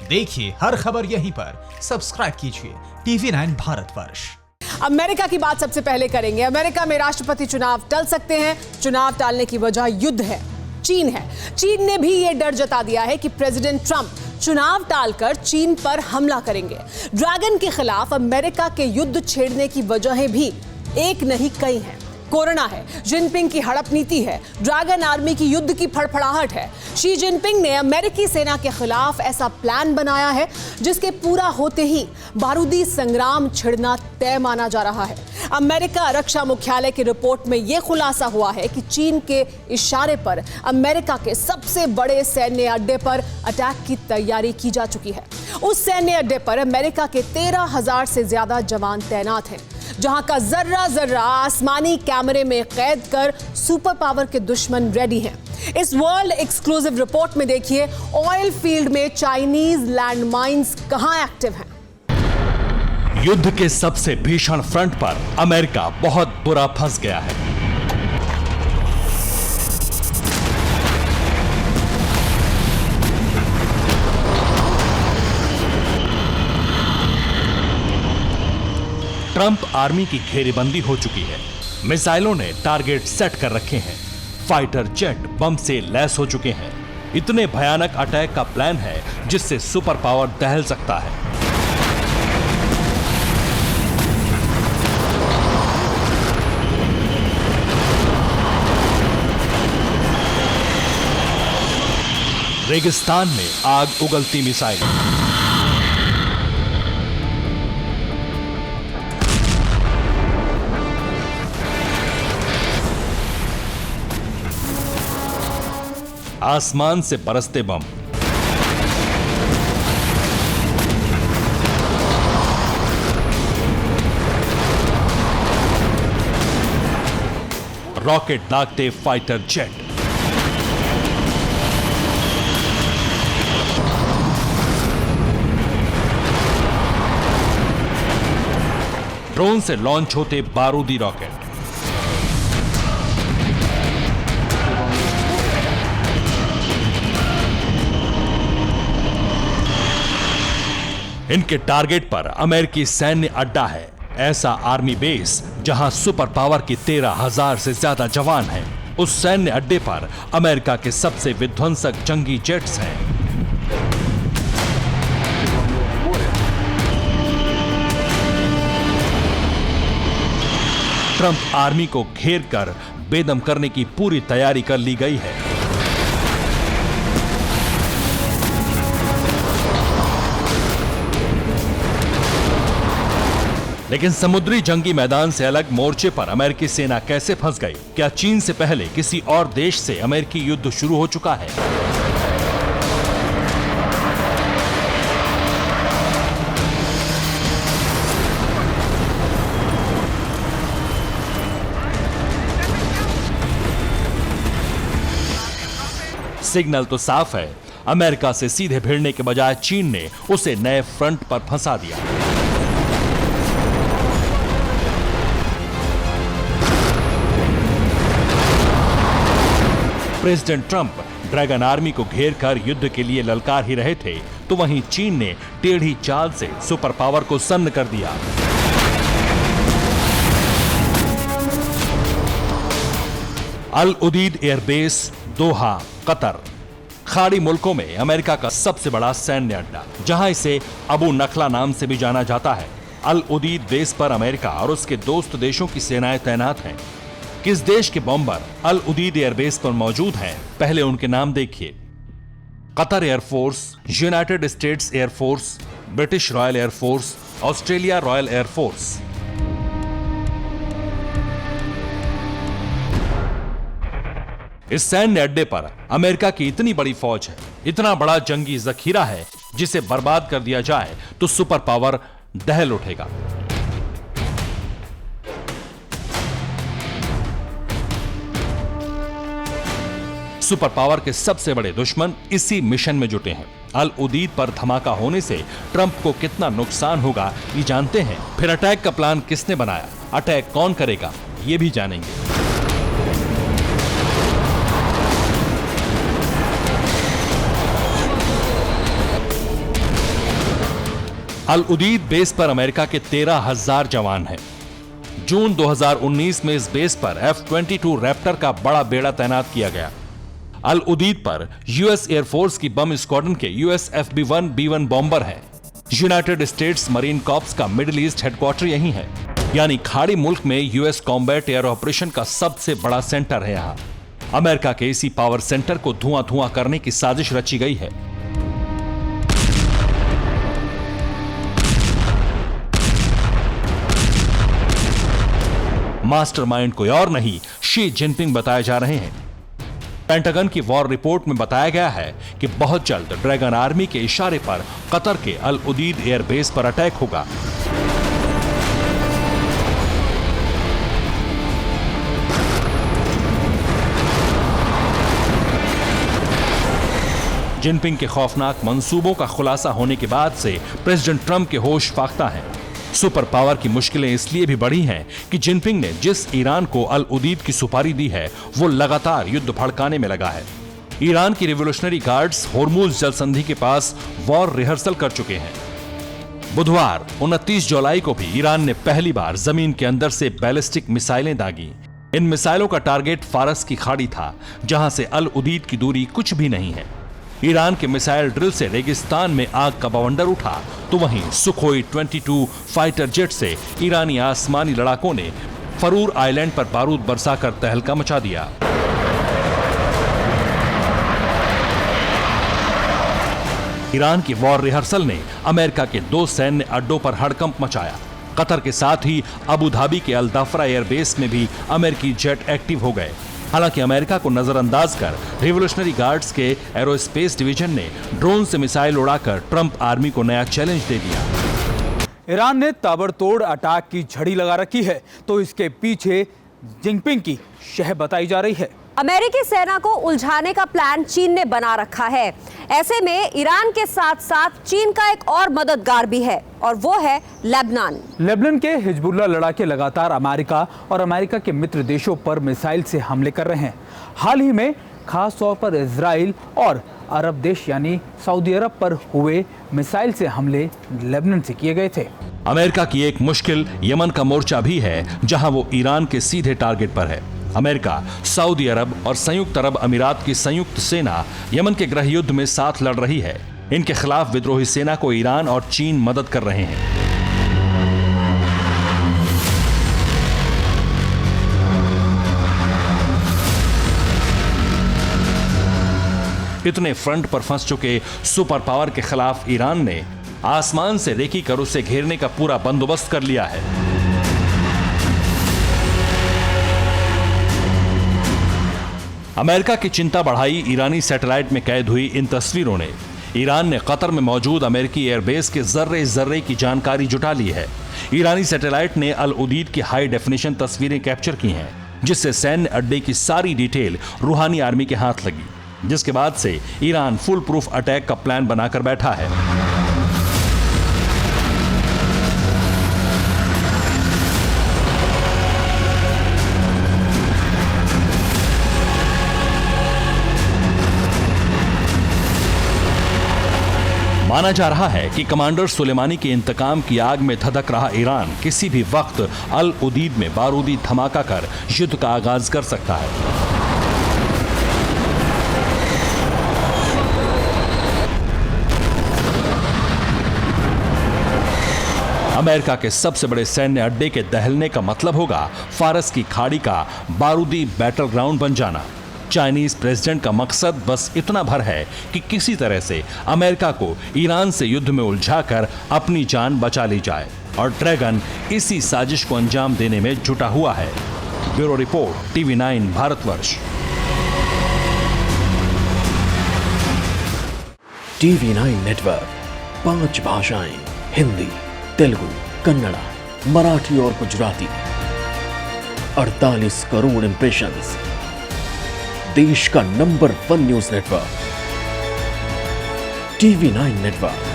देखिए हर खबर यहीं पर। सब्सक्राइब कीजिए TV9 भारतवर्ष। अमेरिका की बात सबसे पहले करेंगे। अमेरिका में राष्ट्रपति चुनाव टल सकते हैं। चुनाव टालने की वजह युद्ध है, चीन है। चीन ने भी ये डर जता दिया है कि प्रेसिडेंट ट्रंप चुनाव टालकर चीन पर हमला करेंगे। ड्रैगन के खिलाफ अमेरिका के युद्ध छेड़ने की वजहें भी एक नहीं कई हैं। कोरोना है, जिनपिंग की हड़प नीति है, ड्रैगन आर्मी की युद्ध की फड़फड़ाहट है। शी जिनपिंग ने अमेरिकी सेना के खिलाफ ऐसा प्लान बनाया है जिसके पूरा होते ही बारूदी संग्राम छिड़ना तय माना जा रहा है। अमेरिका रक्षा मुख्यालय की रिपोर्ट में यह खुलासा हुआ है कि चीन के इशारे पर अमेरिका के सबसे बड़े सैन्य अड्डे पर अटैक की तैयारी की जा चुकी है। उस सैन्य अड्डे पर अमेरिका के 13,000 से ज्यादा जवान तैनात हैं, जहां का जर्रा जर्रा आसमानी कैमरे में कैद कर सुपर पावर के दुश्मन रेडी हैं। इस वर्ल्ड एक्सक्लूसिव रिपोर्ट में देखिए ऑयल फील्ड में चाइनीज लैंडमाइंस कहां एक्टिव हैं। युद्ध के सबसे भीषण फ्रंट पर अमेरिका बहुत बुरा फंस गया है। ट्रंप आर्मी की घेरेबंदी हो चुकी है। मिसाइलों ने टारगेट सेट कर रखे हैं। फाइटर जेट बम से लैस हो चुके हैं। इतने भयानक अटैक का प्लान है जिससे सुपर पावर दहल सकता है। रेगिस्तान में आग उगलती मिसाइल। आसमान से बरसते बम। रॉकेट दागते फाइटर जेट। ड्रोन से लॉन्च होते बारूदी रॉकेट। इनके टारगेट पर अमेरिकी सैन्य अड्डा है, ऐसा आर्मी बेस जहां सुपर पावर की 13,000 से ज्यादा जवान हैं। उस सैन्य अड्डे पर अमेरिका के सबसे विध्वंसक जंगी जेट्स हैं। ट्रंप आर्मी को घेर कर बेदम करने की पूरी तैयारी कर ली गई है। लेकिन समुद्री जंगी मैदान से अलग मोर्चे पर अमेरिकी सेना कैसे फंस गई? क्या चीन से पहले किसी और देश से अमेरिकी युद्ध शुरू हो चुका है? सिग्नल तो साफ है, अमेरिका से सीधे भिड़ने के बजाय चीन ने उसे नए फ्रंट पर फंसा दिया। प्रेसिडेंट ट्रंप ड्रैगन आर्मी को घेर कर युद्ध के लिए ललकार ही रहे थे, तो वहीं चीन ने टेढ़ी चाल से सुपर पावर को सन्न कर दिया। अल उदीद एयरबेस, दोहा, कतर, खाड़ी मुल्कों में अमेरिका का सबसे बड़ा सैन्य अड्डा, जहां इसे अबू नखला नाम से भी जाना जाता है। अल उदीद बेस पर अमेरिका और उसके दोस्त देशों की सेनाएं तैनात हैं। किस देश के बॉम्बर अल उदीद एयरबेस पर मौजूद हैं, पहले उनके नाम देखिए। Qatar air force, United states air force, British royal air force, Australia royal air force. इस सैन्य अड्डे पर अमेरिका की इतनी बड़ी फौज है, इतना बड़ा जंगी जखीरा है, जिसे बर्बाद कर दिया जाए तो सुपर पावर दहल उठेगा। सुपर पावर के सबसे बड़े दुश्मन इसी मिशन में जुटे हैं। अल उदीद पर धमाका होने से ट्रंप को कितना नुकसान होगा ये जानते हैं। फिर अटैक का प्लान किसने बनाया, अटैक कौन करेगा, ये भी जानेंगे। अल उदीद बेस पर अमेरिका के 13,000 जवान हैं। जून 2019 में इस बेस पर F-22 रैप्टर का बड़ा बेड़ा तैनात किया गया। अल उदीद पर यूएस एयरफोर्स की बम स्क्वाड्रन के US FB-1 B-1 बॉम्बर हैं। यूनाइटेड स्टेट्स मरीन कॉर्प्स का मिडिल ईस्ट हेडक्वार्टर यहीं है, यानी खाड़ी मुल्क में यूएस कॉम्बैट एयर ऑपरेशन का सबसे बड़ा सेंटर है। यहाँ अमेरिका के इसी पावर सेंटर को धुआं करने की साजिश रची गई है। मास्टरमाइंड कोई और नहीं, शी जिनपिंग बताए जा रहे हैं। पेंटागन की वॉर रिपोर्ट में बताया गया है कि बहुत जल्द ड्रैगन आर्मी के इशारे पर कतर के अल उदीद एयरबेस पर अटैक होगा। जिनपिंग के खौफनाक मंसूबों का खुलासा होने के बाद से प्रेसिडेंट ट्रंप के होश फाख्ता हैं। सुपर पावर की मुश्किलें इसलिए भी बढ़ी हैं कि जिनपिंग ने जिस ईरान को अल उदीद की सुपारी दी है वो लगातार युद्ध भड़काने में लगा है। ईरान की रिवोल्यूशनरी गार्ड्स होर्मुज जल संधि के पास वॉर रिहर्सल कर चुके हैं। बुधवार 29 जुलाई को भी ईरान ने पहली बार जमीन के अंदर से बैलिस्टिक मिसाइलें दागी। इन मिसाइलों का टारगेट फारस की खाड़ी था, जहां से अल उदीद की दूरी कुछ भी नहीं है। ईरान के मिसाइल ड्रिल से रेगिस्तान में आग का बवंडर उठा, तो वहीं सुखोई 22 फाइटर जेट से ईरानी आसमानी लड़ाकों ने फरूर आइलैंड पर बारूद बरसाकर तहलका मचा दिया। ईरान की वॉर रिहर्सल ने अमेरिका के 2 सैन्य अड्डों पर हड़कंप मचाया। कतर के साथ ही अबू धाबी के अल दफरा एयरबेस में भी अमेरिकी जेट एक्टिव हो गए। हालांकि अमेरिका को नजरअंदाज कर रिवोल्यूशनरी गार्ड्स के एरोस्पेस डिवीजन ने ड्रोन से मिसाइल उड़ाकर ट्रंप आर्मी को नया चैलेंज दे दिया। ईरान ने ताबड़तोड़ अटैक की झड़ी लगा रखी है, तो इसके पीछे जिनपिंग की शह बताई जा रही है। अमेरिकी सेना को उलझाने का प्लान चीन ने बना रखा है। ऐसे में ईरान के साथ साथ चीन का एक और मददगार भी है, और वो है लेबनान। लेबनान के हिजबुल्लाह लड़ाके लगातार अमेरिका और अमेरिका के मित्र देशों पर मिसाइल से हमले कर रहे हैं। हाल ही में खास तौर पर इजराइल और अरब देश यानी सऊदी अरब पर हुए मिसाइल से हमले लेबनान से किए गए थे। अमेरिका की एक मुश्किल यमन का मोर्चा भी है, जहां वो ईरान के सीधे टारगेट पर है। अमेरिका, सऊदी अरब और संयुक्त अरब अमीरात की संयुक्त सेना यमन के गृह युद्ध में साथ लड़ रही है। इनके खिलाफ विद्रोही सेना को ईरान और चीन मदद कर रहे हैं। इतने फ्रंट पर फंस चुके सुपर पावर के खिलाफ ईरान ने आसमान से रेकी कर उसे घेरने का पूरा बंदोबस्त कर लिया है। अमेरिका की चिंता बढ़ाई ईरानी सैटेलाइट में कैद हुई इन तस्वीरों ने। ईरान ने कतर में मौजूद अमेरिकी एयरबेस के जर्रे जर्रे की जानकारी जुटा ली है। ईरानी सैटेलाइट ने अल उदीद की हाई डेफिनेशन तस्वीरें कैप्चर की हैं, जिससे सैन्य अड्डे की सारी डिटेल रूहानी आर्मी के हाथ लगी, जिसके बाद से ईरान फुल प्रूफ अटैक का प्लान बनाकर बैठा है। माना जा रहा है कि कमांडर सुलेमानी के इंतकाम की आग में धधक रहा ईरान किसी भी वक्त अल उदीद में बारूदी धमाका कर युद्ध का आगाज कर सकता है। अमेरिका के सबसे बड़े सैन्य अड्डे के दहलने का मतलब होगा फारस की खाड़ी का बारूदी बैटल ग्राउंड बन जाना। चाइनीज प्रेसिडेंट का मकसद बस इतना भर है कि किसी तरह से अमेरिका को ईरान से युद्ध में उलझाकर अपनी जान बचा ली जाए, और ड्रैगन इसी साजिश को अंजाम देने में जुटा हुआ है। Bureau report, TV9 Bharatvarsh. TV9 network 5 भाषाएं, हिंदी, तेलुगु, कन्नड़ा, मराठी और गुजराती। 48 करोड़ इंप्रेशंस। देश का number 1 news network TV9 network.